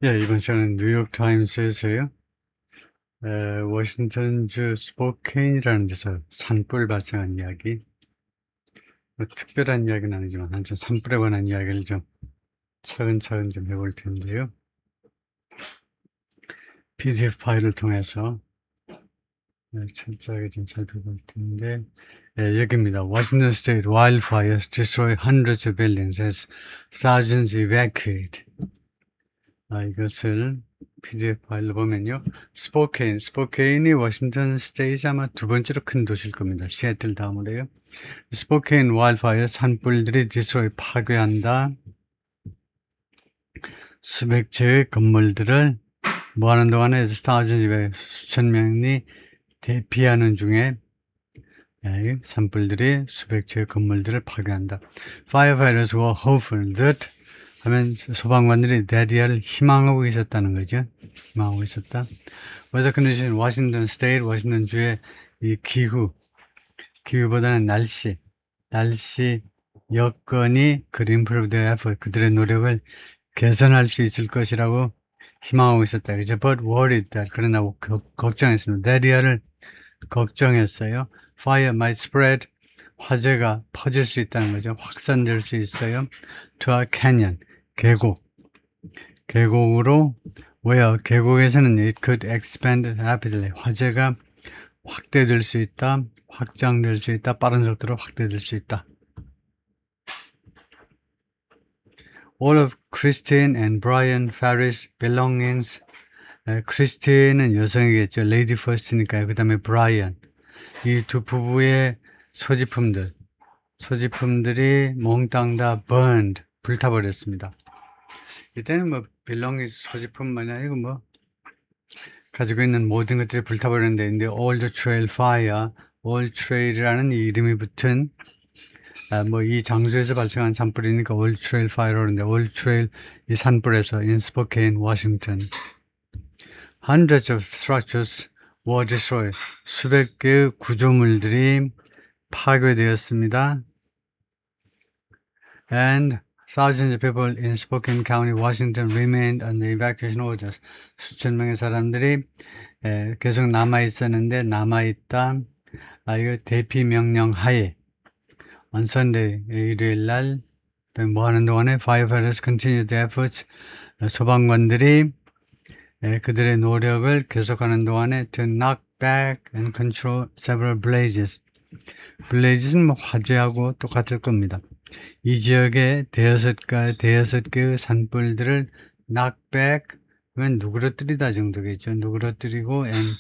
예, 이번 시간은 뉴욕타임스에서요. 워싱턴주 스포케인이라는 데서 산불 발생한 이야기. 뭐 특별한 이야기는 아니지만 한참 산불에 관한 이야기를 좀 차근차근 좀 해볼 텐데요. PDF 파일을 통해서 철저하게 좀 살펴볼 텐데, 여기입니다. Washington State wildfires destroy hundreds of buildings as thousands evacuate. 이것을 PDF 파일로 보면요. 스포케인이 워싱턴 스테이트 아마 두 번째로 큰 도시일 겁니다. 시애틀 다음으로요. 스포케인 와일파이어 산불들이 디스트로이 파괴한다. 수백 채의 건물들을 뭐하는 동안에 수천 명이 대피하는 중에 산불들이 수백 채의 건물들을 파괴한다. Firefighters were hopeful that 하면 소방관들이 대리할 희망하고 있었다는 거죠. 희망하고 있었다. Weather condition, 워싱턴 스테이트, 워싱턴 주의 이 기후보다는 날씨 여건이 could improve their effort, 그들의 노력을 개선할 수 있을 것이라고 희망하고 있었다. 그죠? But worried that, 그러나 걱정했습니다. 대리아를 걱정했어요. Fire might spread, 화재가 퍼질 수 있다는 거죠. 확산될 수 있어요. To a canyon, 계곡으로 where 계곡에서는 it could expand rapidly, 화재가 확대될 수 있다, 확장될 수 있다, 빠른 속도로 확대될 수 있다. All of Christine and Brian Ferris belongings. 크리스틴은 여성이겠죠. 레이디 퍼스트니까요. 그 다음에 브라이언. 이 두 부부의 소지품들이 몽땅 다 burned, 불타버렸습니다. 이때는 뭐 belongings 소지품만이 아니고 뭐 가지고 있는 모든 것들이 불타버렸는데, 근데 Old Trail Fire, Old Trail이라는 이름이 붙은 뭐 이 장소에서 발생한 산불이니까 Old Trail Fire로 하는데, Old Trail 이 산불에서 in Spokane, Washington, hundreds of structures were destroyed. 수백 개의 구조물들이 파괴되었습니다. And thousands of people in Spokane County, Washington remained under evacuation orders. 수천 명의 사람들이 계속 남아있었는데, 남아있다. 이거 대피 명령 하에 on Sunday, 일요일 날, 뭐 하는 동안에 firefighters continued their efforts. 소방관들이 그들의 노력을 계속하는 동안에 to knock back and control several blazes. blazes는 뭐 화재하고 똑같을 겁니다. 이 지역의 대여섯 개의 산불들을 knock back 하면 누그러뜨리다 정도겠죠. 누그러뜨리고 and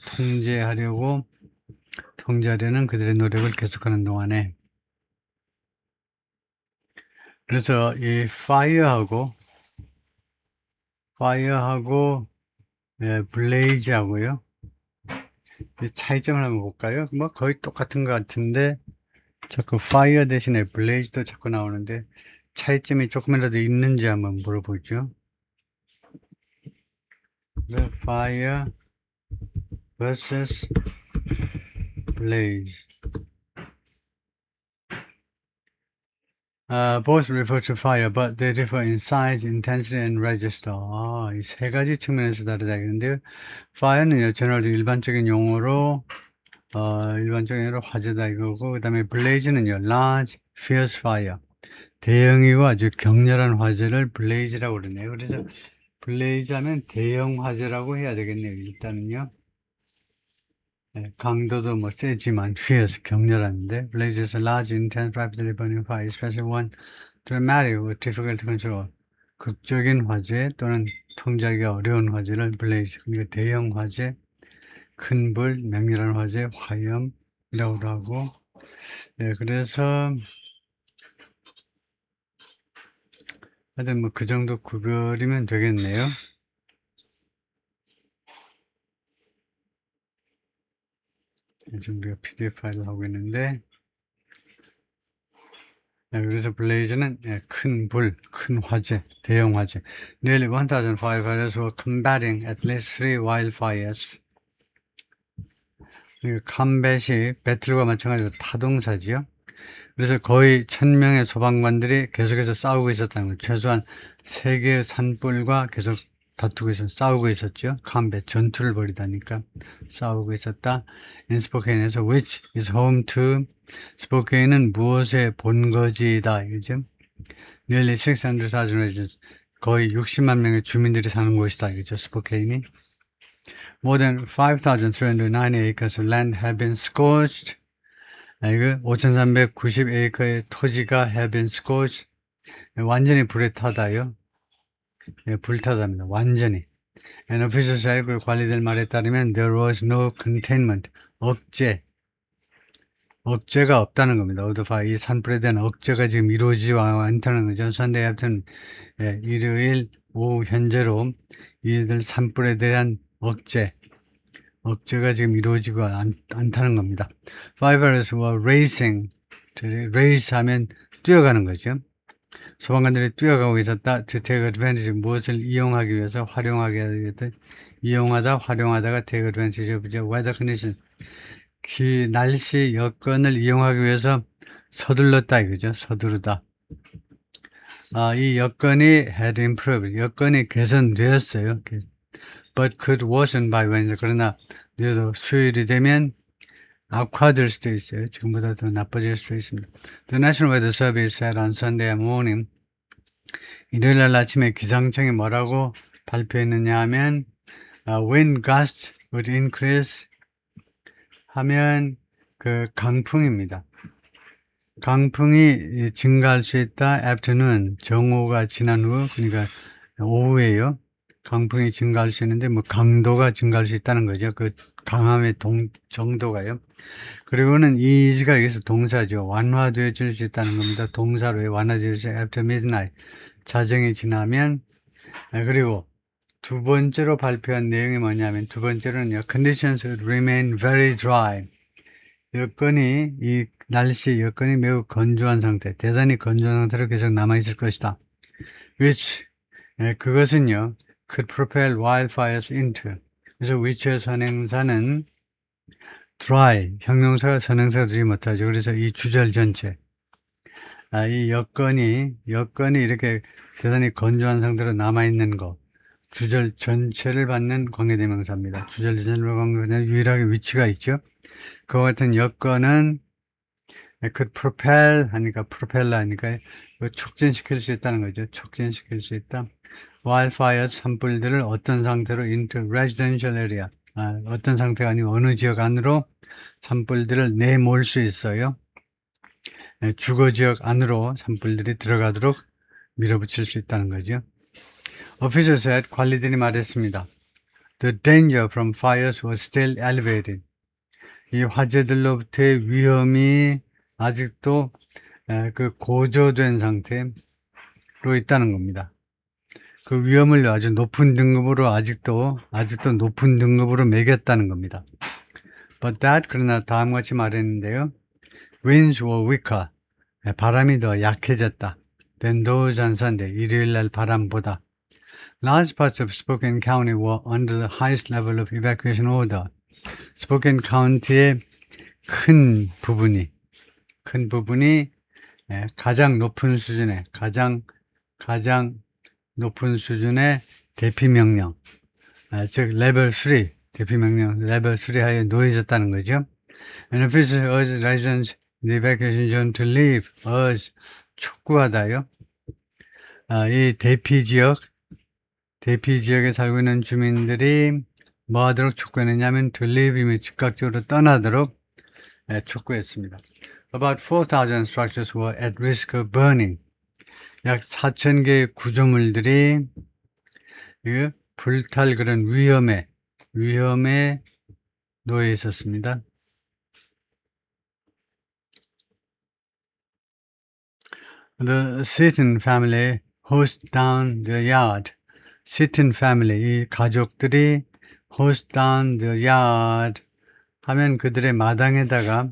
통제하려는 그들의 노력을 계속하는 동안에, 그래서 이 fire하고 blaze하고요. 차이점을 한번 볼까요? 뭐 거의 똑같은 것 같은데 자꾸 fire 대신에 blaze도 자꾸 나오는데 차이점이 조금이라도 있는지 한번 물어보죠. The fire versus blaze. Both refer to fire, but they differ in size, intensity, and register. 이 세 가지 측면에서 다르다 했는데요. fire는요, generally 일반적인 용어로 화재다 이거고, 그 다음에 blaze는요, large, fierce fire. 대형이고 아주 격렬한 화재를 blaze라고 그러네요. 그래서 blaze 하면 대형 화재라고 해야 되겠네요. 일단은요. 강도도 뭐 세지만 fierce, 격렬한데, blaze is a large, intense, rapidly burning fire, especially one dramatic or difficult to control. 극적인 화재 또는 통제하기가 어려운 화재를 blaze, 그러니까 대형 화재, 큰 불, 맹렬한 화재, 화염이라고도 하고, 그래서 하여튼 뭐 그 정도 구별이면 되겠네요. 지금 우리가 PDF 파일을 하고 있는데, 그래서 블레이즈는 큰 불, 큰 화재, 대형 화재. Nearly 1,000 firefighters were combating at least 3 wildfires. combat이 배틀과 마찬가지로 타동사지요. 그래서 거의 1,000명의 소방관들이 계속해서 싸우고 있었다는 거예요. 최소한 3개의 산불과 계속 다투고 싸우고 있었죠. combat, 전투를 벌이다니까 싸우고 있었다. in Spokane에서 which is home to Spokane은 무엇의 본거지이다. 이거죠. nearly 600,000 residents, 거의 60만 명의 주민들이 사는 곳이다. 이거죠. 스포케인이. More than 5,390 acres of land have been scorched. 이거 5,390에이커의 토지가 have been scorched. 완전히 불에 타다요. 예, 불타답니다. 완전히. And officials said, 그 관리들 말에 따르면 there was no containment. 억제가 없다는 겁니다. 이 산불에 대한 억제가 지금 이루어지지 않다는 거죠. Sunday afternoon, 예, 일요일 오후 현재로 이들 산불에 대한 억제가 지금 이루어지고 않다는 겁니다. Firefighters were racing. race 하면 뛰어가는 거죠. 소방관들이 뛰어가고 있었다. To take advantage, 무엇을 이용하기 위해서, 활용하기 위해서, 활용하다가 take advantage of weather condition. 날씨 여건을 이용하기 위해서 서둘렀다 이거죠. 서두르다. 이 여건이 had improved. 여건이 개선되었어요. But could worsen by Wednesday. 그러나 수요일이 되면 악화될 수도 있어요. 지금보다 더 나빠질 수도 있습니다. The National Weather Service said on Sunday morning. 일요일 날 아침에 기상청이 뭐라고 발표했느냐 하면 wind gusts would increase 하면 그 강풍입니다. 강풍이 증가할 수 있다. afternoon, 정오가 지난 후, 그러니까 오후에요. 강풍이 증가할 수 있는데 뭐 강도가 증가할 수 있다는 거죠. 그 강함의 정도가요. 그리고는 이지가 여기서 동사죠. 완화되어질 수 있다는 겁니다. 동사로 완화되어질 수 after midnight. 자정이 지나면. 그리고 두 번째로 발표한 내용이 뭐냐면 두 번째로는요. Conditions would remain very dry. 이 날씨 여건이 매우 건조한 상태, 대단히 건조한 상태로 계속 남아있을 것이다. Which, 그것은요. could propel wildfires into. 그래서 which의 선행사는 dry, 형용사가 선행사가 되지 못하죠. 그래서 이 주절 전체. 이 여건이 이렇게 대단히 건조한 상태로 남아있는 거. 주절 전체를 받는 관계대명사입니다. 주절 전체를 받는 유일하게 위치가 있죠. 그와 같은 여건은 could propel 하니까 프로펠러 하니까 촉진시킬 수 있다는 거죠. 촉진시킬 수 있다. wildfire 산불들을 어떤 상태로 into residential area. 어떤 상태가 아니고 어느 지역 안으로 산불들을 내몰 수 있어요. 주거 지역 안으로 산불들이 들어가도록 밀어붙일 수 있다는 거죠. Officials said, 관리들이 말했습니다. The danger from fires was still elevated. 이 화재들로부터의 위험이 아직도 그 고조된 상태로 있다는 겁니다. 그 위험을 아주 높은 등급으로 아직도 높은 등급으로 매겼다는 겁니다. But that, 그러나 다음과 같이 말했는데요. Winds were weaker. 바람이 더 약해졌다. Than those on Sunday. 일요일 날 바람보다. Large parts of Spokane County were under the highest level of evacuation order. 스포케인 카운티의 큰 부분이 가장 높은 수준의 대피 명령, 즉 레벨 3 대피 명령 레벨 3 하에 놓여졌다는 거죠. And officials urged residents in the evacuation zone to leave. 촉구하다요. 이 대피 지역에 살고 있는 주민들이 뭐 하도록 촉구했느냐면 to leave이면 즉각적으로 떠나도록 촉구했습니다. About 4,000 structures were at risk of burning. 약 4,000개의 구조물들이 불탈 그런 위험에 놓여 있었습니다. The Seaton family hosed down the yard. Seaton family, 이 가족들이 hosed down the yard 하면 그들의 마당에다가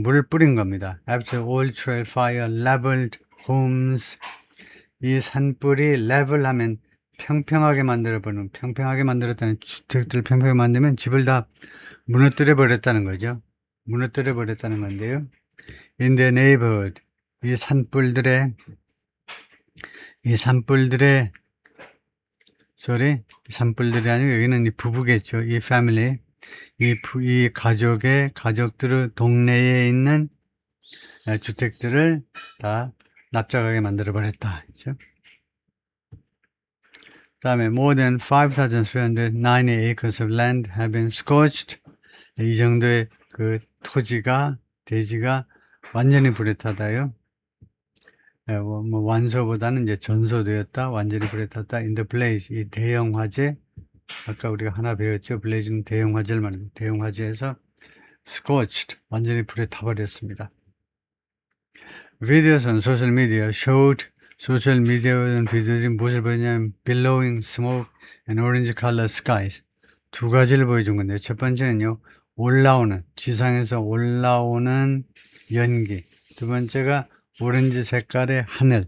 물을 뿌린 겁니다. After all trail fire leveled homes. 이 산불이 level 하면 평평하게 만들었다는 주택들을 평평하게 만들면 집을 다 무너뜨려 버렸다는 거죠. 무너뜨려 버렸다는 건데요. In the neighborhood. 이 산불들의 산불들이 아니고 여기는 이 부부겠죠. 이 패밀리, 이 가족들의 동네에 있는 주택들을 다 납작하게 만들어 버렸다. 그죠? 다음에 more than 5,390 acres of land have been scorched. 이 정도의 그 대지가 완전히 불에 타다요. 완소보다는 이제 전소되었다, 완전히 불에 탔다. in the blaze, 이 대형 화재, 아까 우리가 하나 배웠죠. blaze는 대형 화재를 말합니다. 대형 화재에서 scorched, 완전히 불에 타버렸습니다. Videos on social media showed 소셜 미디어는 비디오들이 무엇을 보였냐면 billowing smoke and orange color skies. 두 가지를 보여준 건데, 첫 번째는요, 지상에서 올라오는 연기. 두 번째가 오렌지 색깔의 하늘.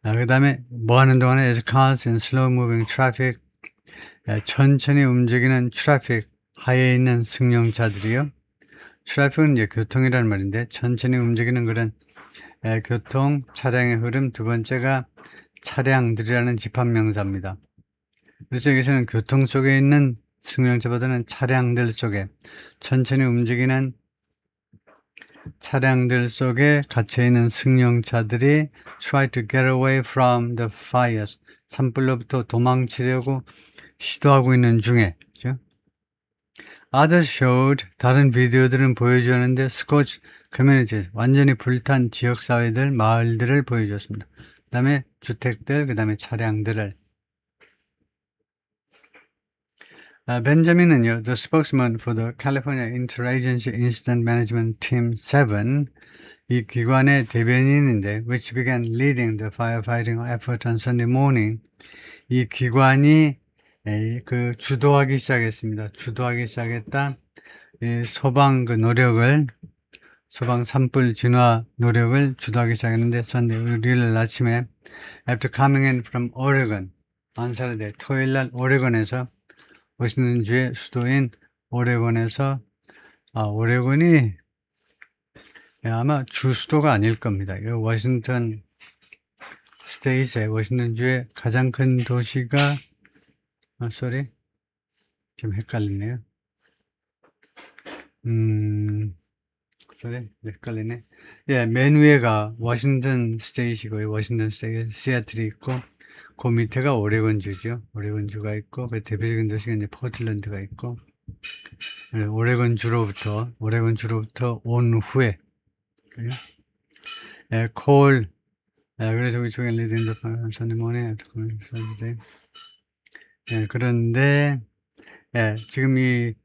그 다음에 뭐 하는 동안에 as cars and slow moving traffic, 천천히 움직이는 트래픽, 하에 있는 승용차들이요. 트래픽은 이제 교통이라는 말인데, 천천히 움직이는 그런 교통, 차량의 흐름. 두 번째가 차량들이라는 집합명사입니다. 그래서 여기서는 교통 속에 있는 승용차보다는 차량들 속에, 천천히 움직이는 차량들 속에 갇혀있는 승용차들이 try to get away from the fires, 산불로부터 도망치려고 시도하고 있는 중에, 그죠? Others showed, 다른 비디오들은 보여주었는데 scorched communities, 완전히 불탄 지역사회들, 마을들을 보여주었습니다. 그 다음에 주택들, 그 다음에 차량들을. 벤자민은요, the spokesman for the California Interagency Incident Management Team 7, 이 기관의 대변인인데, which began leading the firefighting effort on Sunday morning. 이 기관이 주도하기 시작했습니다. 소방 산불 진화 노력을 주도하기 시작했는데, 일요일 아침에, after coming in from Oregon, on Saturday, 토요일날 오레곤에서, 워싱턴주의 수도인 오레곤에서, 오레곤이 아마 주 수도가 아닐 겁니다. 워싱턴 스테이트의 워싱턴주의 가장 큰 도시가 좀 헷갈리네요. 헷갈리네. 맨 위에가 워싱턴 스테이트고요. 워싱턴 스테이트, 시애틀이 있고, 그 밑에가 오레곤주죠. 오레곤주가 있고, 그 대표적인 도시가 이제 포틀랜드가 있고, 오레곤주로부터 온 후에, 그래서 we began leading the Sunday morning. 그런데, 지금 이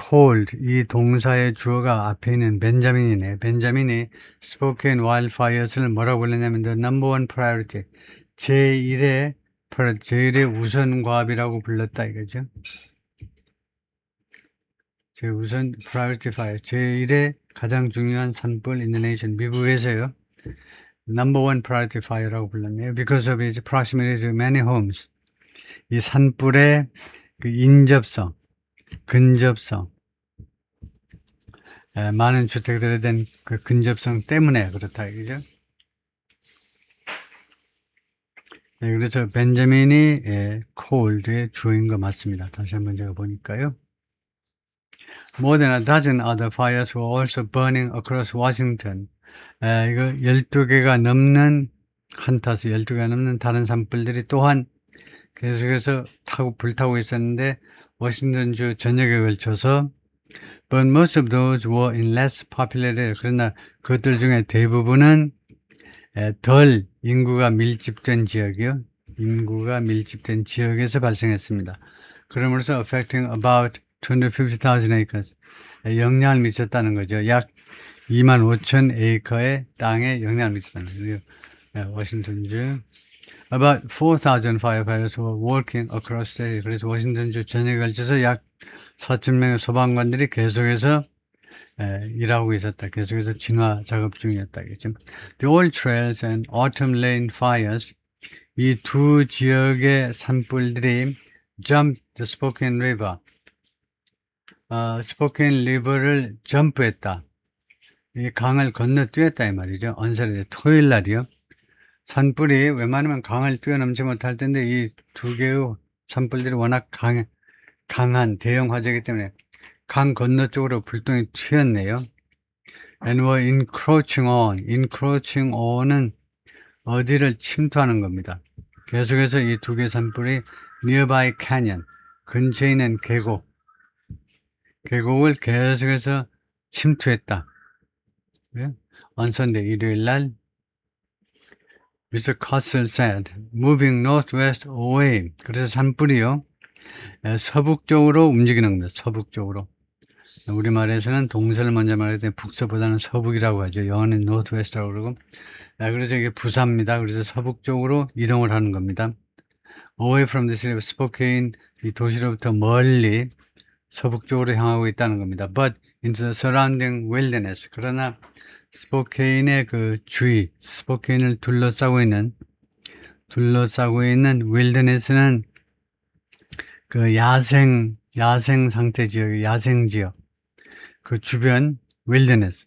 cold, 이 동사의 주어가 앞에 있는 벤자민이네. 벤자민이 spoken wildfires를 뭐라고 불렀냐면 the number one priority, 제1의 우선과업이라고 불렀다 이거죠. 우선 priority fire, 제1의 가장 중요한 산불 in the nation, 미국에서요. number one priority fire라고 불렀네요. Because of its proximity to many homes. 이 산불의 그 근접성, 많은 주택들에 대한 그 근접성 때문에 그렇다 이거죠. 그래서 벤자민이 cold의 주어인 거 맞습니다. 다시 한번 제가 보니까요. More than a dozen other fires were also burning across Washington. 이거 12개가 넘는 다른 산불들이 또한 계속해서 불타고 있었는데, 워싱턴주 전역에 걸쳐서, but most of those were in less populated. 그러나 그것들 중에 대부분은 덜 인구가 밀집된 지역에서 발생했습니다. 그러므로서 affecting about 250,000 acres, 영향을 미쳤다는 거죠. 약 25,000 에이커의 땅에 영향을 미쳤다는 거죠. 워싱턴주. About 4,000 firefighters were working across the state. 그래서 워싱턴주 전역에 걸쳐서 약 4,000명의 소방관들이 계속해서 일하고 있었다. 계속해서 진화 작업 중이었다. The old trails and autumn lane fires, 이 두 지역의 산불들이 jumped the Spokane River, 스포케인 리버를 점프했다. 이 강을 건너뛰었다 이 말이죠. 언사리데 토요일 날이요. 산불이 웬만하면 강을 뛰어넘지 못할 텐데 이 두 개의 산불들이 워낙 강한 대형 화재이기 때문에 강 건너쪽으로 불똥이 튀었네요. And were encroaching on. encroaching on은 어디를 침투하는 겁니다. 계속해서 이 두 개의 산불이 nearby canyon, 근처에 있는 계곡을 계속해서 침투했다. 예? On Sunday, 일요일 날, Mr. Castle said, moving northwest away. 그래서 산불이요, 서북쪽으로 움직이는 겁니다. 서북쪽으로. 우리말에서는 동서를 먼저 말할 때 북서보다는 서북이라고 하죠. 영어는 northwest라고 그러고. 그래서 이게 부사입니다. 그래서 서북쪽으로 이동을 하는 겁니다. Away from the city of Spokane, 이 도시로부터 멀리 서북쪽으로 향하고 있다는 겁니다. But into the surrounding wilderness. 그러나 스포케인의 그 주위, 스포케인을 둘러싸고 있는 wilderness는 그 야생 상태 지역, 야생 지역, 그 주변 wilderness.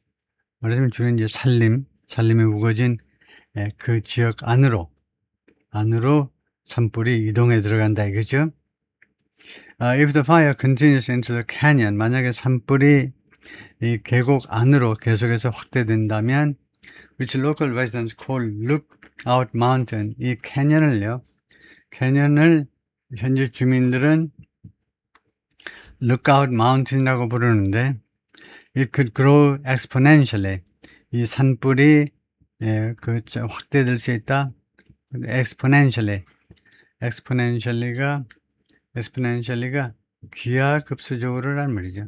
말하자면 주변 이제 산림이 우거진 그 지역 안으로 산불이 이동해 들어간다 이거죠. If the fire continues into the canyon, 만약에 산불이 이 계곡 안으로 계속해서 확대된다면, which local residents call Lookout Mountain, 이 캐년을 현지 주민들은 Lookout Mountain이라고 부르는데, it could grow exponentially. 이 산불이 확대될 수 있다. exponentially가 기하급수적으로란 말이죠.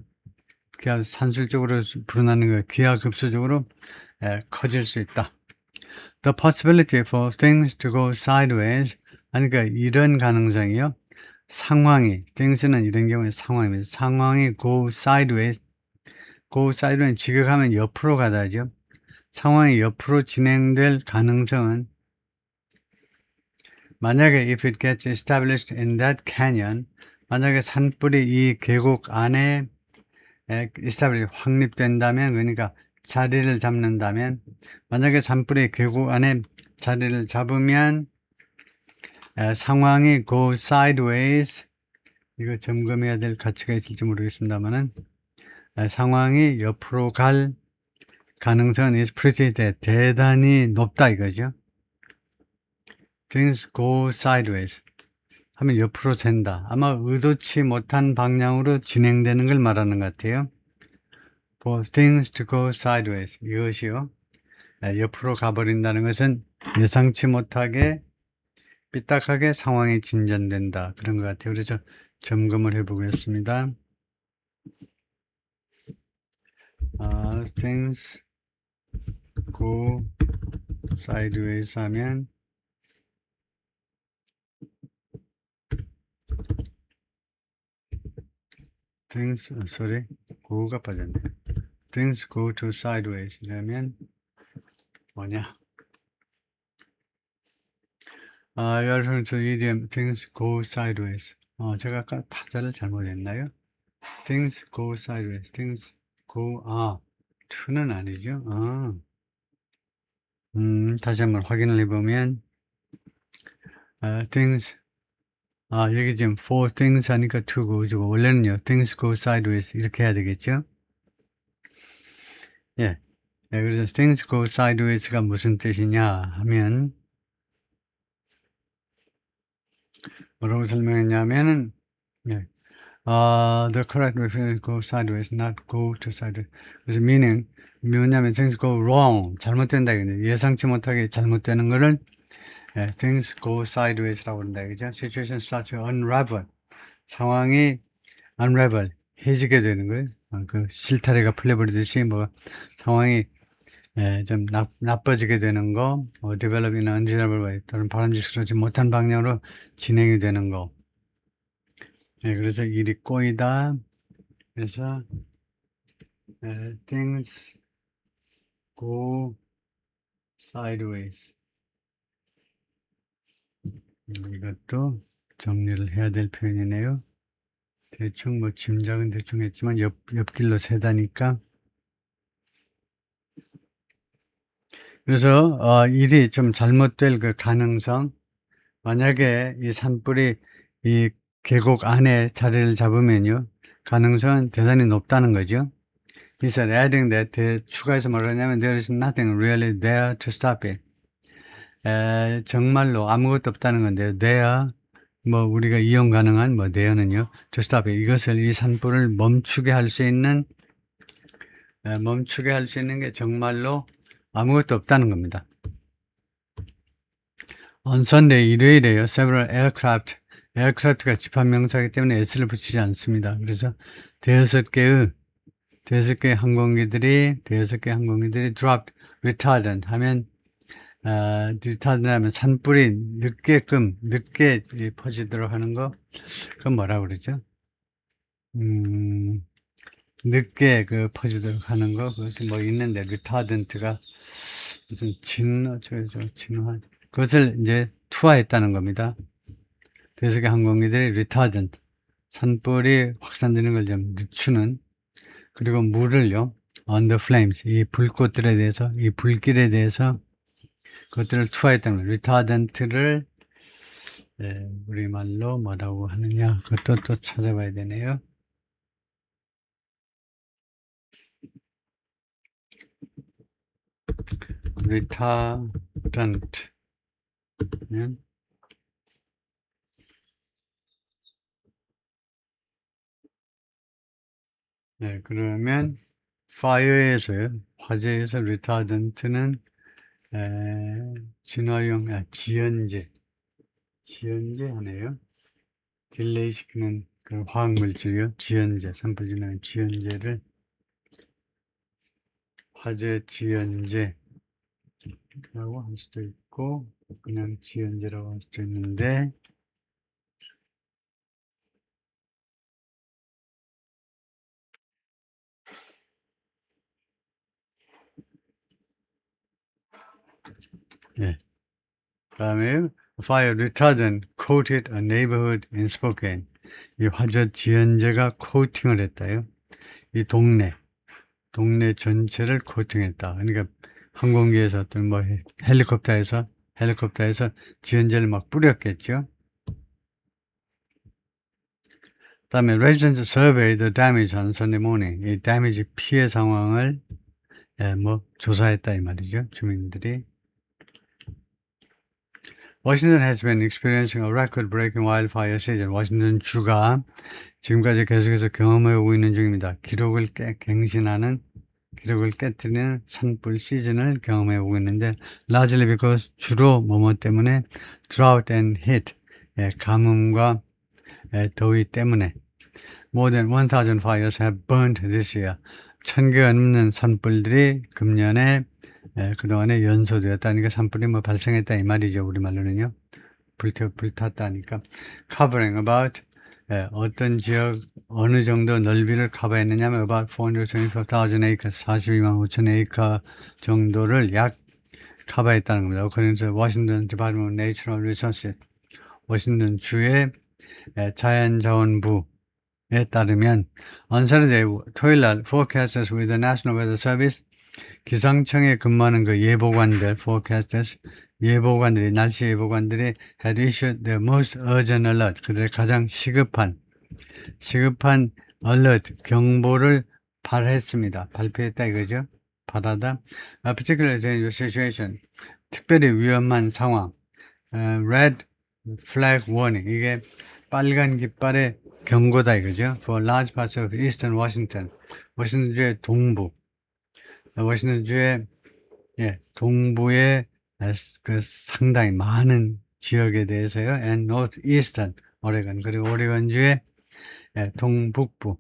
산술적으로 불어나는 거 기하급수적으로 커질 수 있다. The possibility for things to go sideways, 그러니까 이런 가능성이요. things는 이런 경우에 상황입니다. 상황이 go sideways 지극하면 옆으로 가다죠. 상황이 옆으로 진행될 가능성은 만약에 if it gets established in that canyon, 만약에 산불이 이 계곡 안에 확립된다면, 그러니까 자리를 잡는다면, 만약에 산불이 계곡 안에 자리를 잡으면 상황이 go sideways, 이거 점검해야 될 가치가 있을지 모르겠습니다만은 상황이 옆으로 갈 가능성은 is pretty 대단히 높다 이거죠. Things go sideways 하면 옆으로 샌다. 아마 의도치 못한 방향으로 진행되는 걸 말하는 것 같아요. For things to go sideways. 이것이요. 옆으로 가버린다는 것은 예상치 못하게 삐딱하게 상황이 진전된다. 그런 것 같아요. 그래서 점검을 해보겠습니다. Things go sideways 하면 go가 빠졌네. Things go to sideways 이라면 뭐냐? 여러분, 저 idiom things go sideways. 제가 아까 타자를 잘못했나요? Things go sideways. Things go, to는 아니죠? 다시 한번 확인을 해보면, things, 여기 지금 for things 하니까 to go죠. 원래는요, things go sideways 이렇게 해야 되겠죠? 예. 그래서 things go sideways가 무슨 뜻이냐 하면, 뭐라고 설명했냐면은, the correct reference go sideways, not go to sideways. 그래서 meaning, 뭐냐면 things go wrong, 잘못된다. 예상치 못하게 잘못되는 거를 things go sideways라고 한다. 그죠? Situation starts to unravel. 상황이 unravel, 해지게 되는 거예요. 그 실타래가 풀려버리듯이 상황이 좀 나빠지게 되는 거, develop in an undesirable way, 또는 바람직스럽지 못한 방향으로 진행이 되는 거. 그래서 일이 꼬이다. 그래서 things go sideways. 이것도 정리를 해야 될 표현이네요. 대충 짐작은 대충 했지만 옆길로 세다니까. 그래서 일이 좀 잘못될 그 가능성, 만약에 이 산불이 이 계곡 안에 자리를 잡으면요, 가능성은 대단히 높다는 거죠. He said, adding that, 추가해서 뭐라냐면, there is nothing really there to stop it. 정말로 아무것도 없다는 건데요. there, 뭐, 우리가 이용 가능한, 뭐, there는요, to stop it. 이것을, 이 산불을 멈추게 할 수 있는 게 정말로 아무것도 없다는 겁니다. On Sunday, 일요일에요. Several aircraft가 집합명사이기 때문에 s를 붙이지 않습니다. 그래서 대여섯 개의 항공기들이 dropped retardant 하면, retardant 하면 산불이 늦게 퍼지도록 하는 거, 그건 뭐라 그러죠? 늦게 퍼지도록 하는 거, 그것이 뭐 있는데, retardant가 무슨 진화, 그것을 이제 투하했다는 겁니다. 대여섯 개 항공기들이 retardant, 산불이 확산되는 걸 좀 늦추는, 그리고 물을요, on the flames, 이 불꽃들에 대해서, 이 불길에 대해서 그것들을 투하했다는 거예요. retardant를 우리말로 뭐라고 하느냐, 그것도 또 찾아봐야 되네요. retardant. 네, 그러면 fire에서요, 화재에서 retardant는 진화용, 지연제 하네요. 딜레이 시키는 그 화학물질이요, 지연제, 산불 진화용 지연제를 화재 지연제라고 할 수도 있고, 그냥 지연제라고 할 수도 있는데, 예. 다음에 fire retardant coated a neighborhood in Spokane. 이 화재 지연제가 코팅을 했다요. 이 동네 전체를 코팅했다. 그러니까 항공기에서 어떤 뭐 헬리콥터에서 지연제를 막 뿌렸겠죠. 다음에 residents surveyed the damage on Sunday morning. 이 데미지 피해 상황을 조사했다 이 말이죠. 주민들이. Washington has been experiencing a record-breaking wildfire season. 워싱턴 주가 지금까지 계속해서 경험해오고 있는 중입니다. 기록을 깨뜨리는 산불 시즌을 경험해오고 있는데, largely because 주로 뭐뭐 때문에 drought and heat, 가뭄과 더위 때문에 more than 1,000 fires have burned this year. 1,000개가 넘는 산불들이 금년에 그동안에 연소되었다니까 산불이 뭐 발생했다 이 말이죠. 우리말로는요. 불탔다니까. covering about 어떤 지역 어느 정도 넓이를 커버했느냐면 about 425,000 acres, 42만 5천 에이커 정도를 약 커버했다는 겁니다. 그래서 워싱턴 디파트먼트 내셔널 리소스, 워싱턴 주의 자연자원부에 따르면 on Saturday, 토요일 날 forecasters with the National Weather Service, 기상청에 근무하는 그 날씨 예보관들이 had issued the most urgent alert, 그들의 가장 시급한 alert, 경보를 발표했다 이거죠. 발하다. Particularly dangerous situation, 특별히 위험한 상황. Red flag warning, 이게 빨간 깃발의 경고다 이거죠. For large parts of eastern Washington, 워싱턴주의 동부의 그 상당히 많은 지역에 대해서요. and northeastern 오레건, 그리고 오레건주의 동북부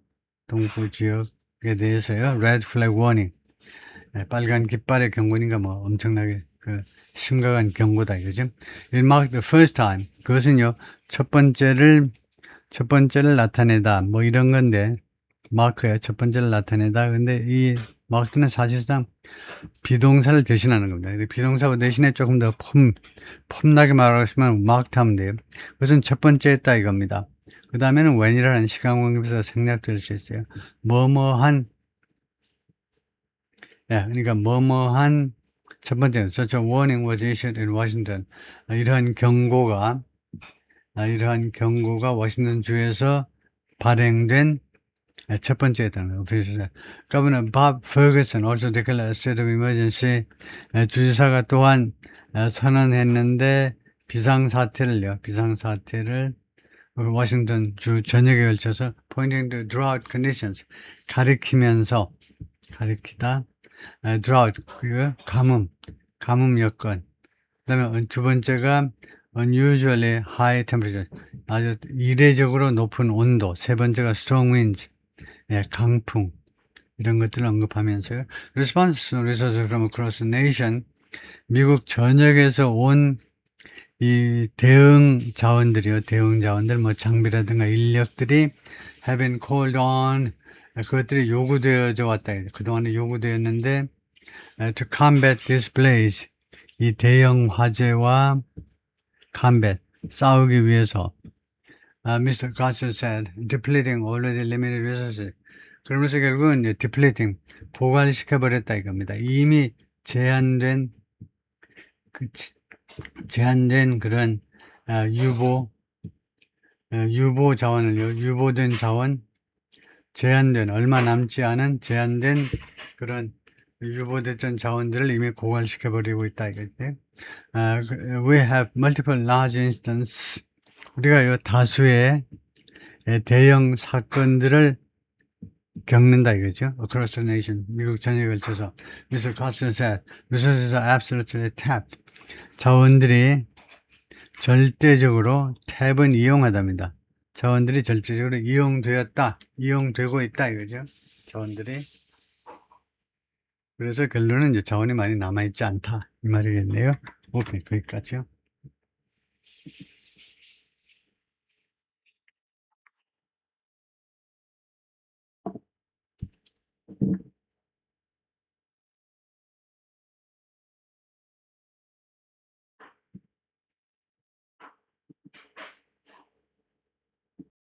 지역에 대해서요. red flag warning, 빨간 깃발의 경고니까 뭐 엄청나게 그 심각한 경고다 이거죠. It marked the first time, 그것은요 첫 번째를 나타내다 뭐 이런 건데, 마크예요. 첫 번째를 나타내다. 근데 이 마크는 사실상 비동사를 대신하는 겁니다. 비동사 대신에 조금 더 폼나게 말하고 싶으면 마크트 하면 돼요. 그것은 첫 번째 했다 이겁니다. 그 다음에는 when이라는 시간 관계에서 생략될 수 있어요. 그러니까 첫 번째, such a warning was issued in Washington. 이러한 경고가 이러한 경고가 워싱턴 주에서 발행된 첫 번째였다는 거예요. Governor Bob Ferguson also declared a state of emergency. 주지사가 또한 선언했는데 비상사태를 워싱턴 주 전역에 걸쳐서 pointing to drought conditions 가리키다 drought 그 가뭄 여건. 그다음에 두 번째가 unusually high temperature 아주 이례적으로 높은 온도. 세 번째가 strong winds 강풍 이런 것들을 언급하면서요. Response resources from across the nation 미국 전역에서 온 이 대응 자원들, 뭐 장비라든가 인력들이 have been called on 그것들이 요구되어져 왔다. 그동안에 요구되었는데 to combat this blaze 이 대형 화재와 combat 싸우기 위해서 Mr. Gosser said depleting already limited resources 그러면서 결국은 depleting 고갈시켜버렸다 이겁니다. 이미 제한된 그런 유보 자원을 유보된 자원 제한된 얼마 남지 않은 제한된 그런 유보됐던 자원들을 이미 고갈시켜버리고 있다 이거지. We have multiple large instances 우리가 이 다수의 대형 사건들을 겪는다 이거죠. Across the nation 미국 전역에 걸쳐서 Mr. Carson said resources are absolutely tapped. 자원들이 절대적으로 탭은 이용하답니다. 자원들이 절대적으로 이용되고 있다 이거죠. 자원들이. 그래서 결론은 이제 자원이 많이 남아있지 않다 이 말이겠네요. 오케이, 거기까지요.